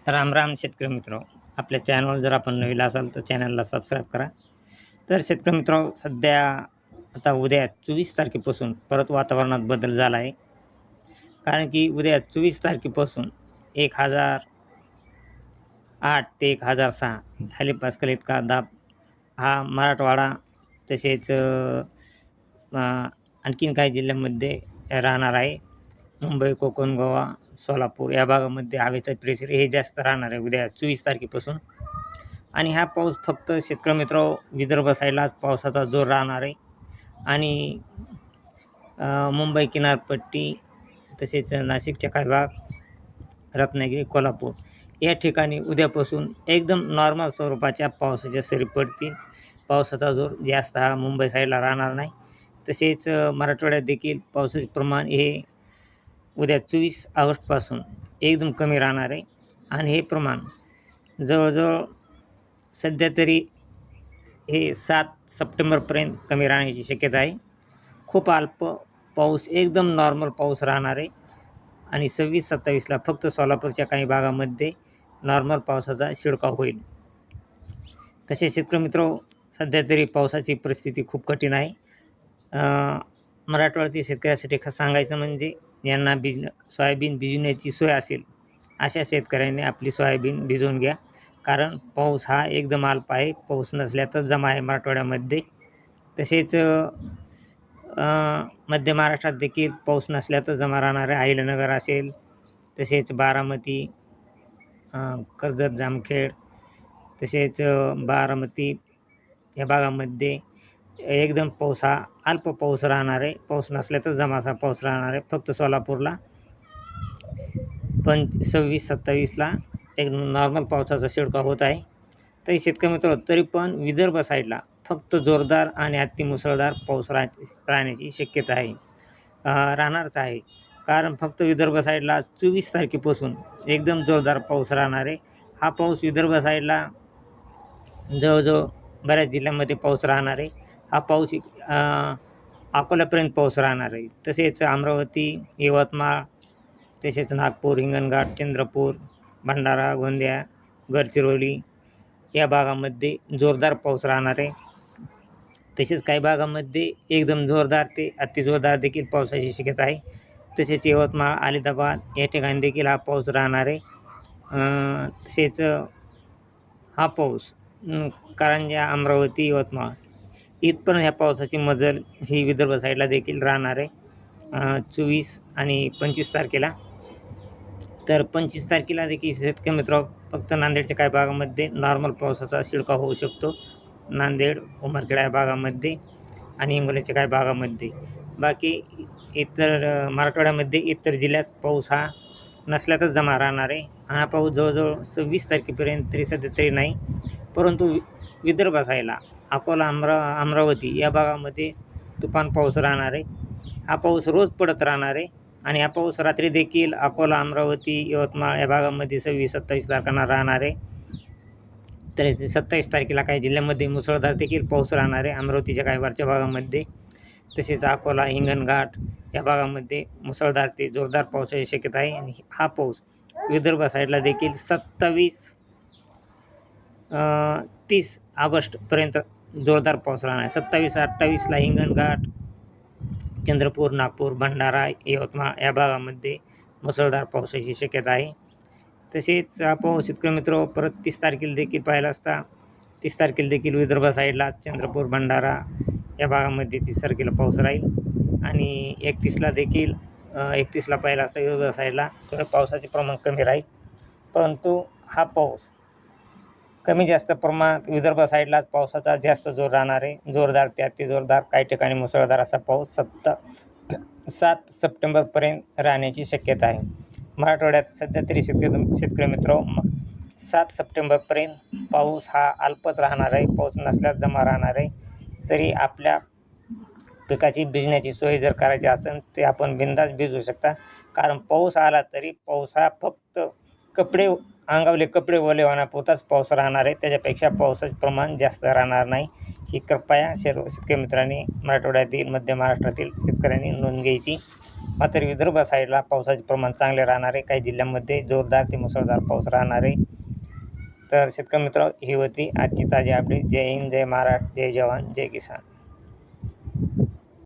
राम राम शेतकरी मित्र, आपल्या चॅनलवर जर आपण नवीन असाल तर चॅनलला सबस्क्राईब करा. तर शेतकरी मित्र, सध्या आता उद्या 24 तारखेपासून परत वातावरणात बदल झाला आहे. कारण की उद्या 24 तारखेपासून 1008 ते 1006 हेक्टोपास्कल इतका दाब हा मराठवाडा तसेच आणखीन काही जिल्ह्यांमध्ये राहणार आहे. मुंबई, कोकण, गोवा, सोलापूर या भागामध्ये हवेचं प्रेशर हे जास्त राहणार आहे उद्या 24 तारखेपासून. आणि हा पाऊस फक्त शेतकरी मित्र विदर्भ साईडलाच पावसाचा जोर राहणार आहे. आणि मुंबई किनारपट्टी तसेच नाशिकच्या काही भाग, रत्नागिरी, कोल्हापूर या ठिकाणी उद्यापासून एकदम नॉर्मल स्वरूपाच्या पावसाच्या सरी पडतील. पावसाचा जोर जास्त हा मुंबई साईडला राहणार नाही. तसेच मराठवाड्यात देखील पावसाचे प्रमाण हे उद्या 24 ऑगस्टपासून एकदम कमी राहणार आहे. आणि हे प्रमाण जवळजवळ सध्या तरी हे 7 सप्टेंबरपर्यंत कमी राहण्याची शक्यता आहे. खूप अल्प पाऊस, एकदम नॉर्मल पाऊस राहणार आहे. आणि 26-27ला फक्त सोलापूरच्या काही भागामध्ये नॉर्मल पावसाचा शिडकाव होईल. तसे शेतकरी मित्र, सध्या तरी पावसाची परिस्थिती खूप कठीण आहे. मराठवाड्यातील शेतकऱ्यासाठी सांगायचं म्हणजे यांना सोयाबीन भिजवण्याची सोय असेल अशा शेतकऱ्यांनी आपली सोयाबीन भिजवून घ्या. कारण पाऊस हा एकदम अल्प आहे. पाऊस नसल्यातच जमा आहे मराठवाड्यामध्ये. तसेच मध्य महाराष्ट्रात देखील पाऊस नसल्यातच जमा राहणार आहे. अहिल्यानगर असेल, तसेच बारामती, कर्जत, जामखेड, तसेच बारामती या भागामध्ये एकदम पाऊस हा अल्प पाऊस राहणार आहे. पाऊस नसल्यातच जमासा पाऊस राहणार आहे. फक्त सोलापूरला 26-27ला एक नॉर्मल पावसाचा शिडकाव होत आहे. तरी शेतकरी मित्र, तरी पण विदर्भ साईडला फक्त जोरदार आणि अतिमुसळधार पाऊस राहण्याची शक्यता आहे, राहणारच आहे. कारण फक्त विदर्भ साईडला 24 तारखेपासून एकदम जोरदार पाऊस राहणार आहे. हा पाऊस विदर्भ साईडला जवळजवळ बऱ्याच जिल्ह्यांमध्ये पाऊस राहणार आहे. हा पाऊस अकोल्यापर्यंत पाऊस राहणार आहे. तसेच अमरावती, यवतमाळ, तसेच नागपूर, हिंगणघाट, चंद्रपूर, भंडारा, गोंदिया, गडचिरोली या भागामध्ये जोरदार पाऊस राहणार आहे. तसेच काही भागामध्ये एकदम जोरदार ते अतिजोरदार देखील पावसाची शक्यता आहे. तसेच यवतमाळ, अलिदाबाद या ठिकाणी देखील हा पाऊस राहणार आहे. तसेच हा पाऊस कारंजा, अमरावती, यवतमाळ इथपर्यंत ह्या पावसाची मजल ही विदर्भ साईडला देखील राहणार आहे 24 आणि 25 तारखेला. तर 25 तारखेला देखील शेतकरी मित्र, फक्त नांदेडच्या काही भागामध्ये नॉर्मल पावसाचा शिडकाव होऊ शकतो. नांदेड, उमरखेड या भागामध्ये आणि हिंगोलीच्या काही भागामध्ये. बाकी इतर मराठवाड्यामध्ये इतर जिल्ह्यात पाऊस हा नसल्यातच जमा राहणार आहे. हा पाऊस जवळजवळ 26 तारखेपर्यंत तरी सध्या तरी नाही. परंतु विदर्भ साईडला अकोला, अमरावती या भागामध्ये तुफान पाऊस राहणार आहे. हा पाऊस रोज पडत राहणार आहे. आणि हा पाऊस रात्री देखील अकोला, अमरावती, यवतमाळ या भागामध्ये 26-27 तारखांना राहणार आहे. तर 27 तारखेला काही जिल्ह्यांमध्ये मुसळधार देखील पाऊस राहणार आहे. अमरावतीच्या काही वरच्या भागामध्ये, तसेच अकोला, हिंगणघाट या भागामध्ये मुसळधार ते जोरदार पावसाची शक्यता आहे. आणि हा पाऊस विदर्भ साईडला देखील 27-30 ऑगस्टपर्यंत जोरदार पाऊस राहणार आहे. 27-28ला हिंगणघाट, चंद्रपूर, नागपूर, भंडारा, यवतमाळ या भागामध्ये मुसळधार पावसाची शक्यता आहे. तसेच हा पाऊस शेतकरी मित्र परत 30 तारखेला देखील पाहिला असता. 30 तारखेला देखील विदर्भ साईडला चंद्रपूर, भंडारा या भागामध्ये 30 तारखेला पाऊस राहील. आणि 31ला देखील 31ला पाहिला असता विदर्भ साईडला थोडं पावसाचे प्रमाण कमी राहील. परंतु हा पाऊस कमी जास्त प्रमाणात विदर्भ साईडलाच पावसाचा जास्त जोर राहणार आहे. जोरदार ते अतिजोरदार, काही ठिकाणी मुसळधार असा पाऊस 7 सप्टेंबरपर्यंत राहण्याची शक्यता आहे. मराठवाड्यात सध्या तरी शेतकरी मित्र 7 सप्टेंबरपर्यंत पाऊस हा अल्पच राहणार आहे. पाऊस नसल्यास जमा राहणार आहे. तरी आपल्या पिकाची भिजण्याची सोय जर करायची असेल ते आपण बिनधास्त भिजवू शकता. कारण पाऊस आला तरी पाऊस हा फक्त अंगावले कपडे ओले होण्यापुरताच पाऊस राहणार आहे. त्याच्यापेक्षा पावसाचे प्रमाण जास्त राहणार नाही. ही कृपया शेतकरी मित्रांनी, मराठवाड्यातील, मध्य महाराष्ट्रातील शेतकऱ्यांनी नोंद घ्यायची. मात्र विदर्भ साईडला पावसाचे प्रमाण चांगले राहणार आहे. काही जिल्ह्यांमध्ये जोरदार ते मुसळधार पाऊस राहणार आहे. तर शेतकरी मित्र, ही होती आजची ताजी अपडेट. जय हिंद, जय महाराष्ट्र, जय जवान, जय किसान.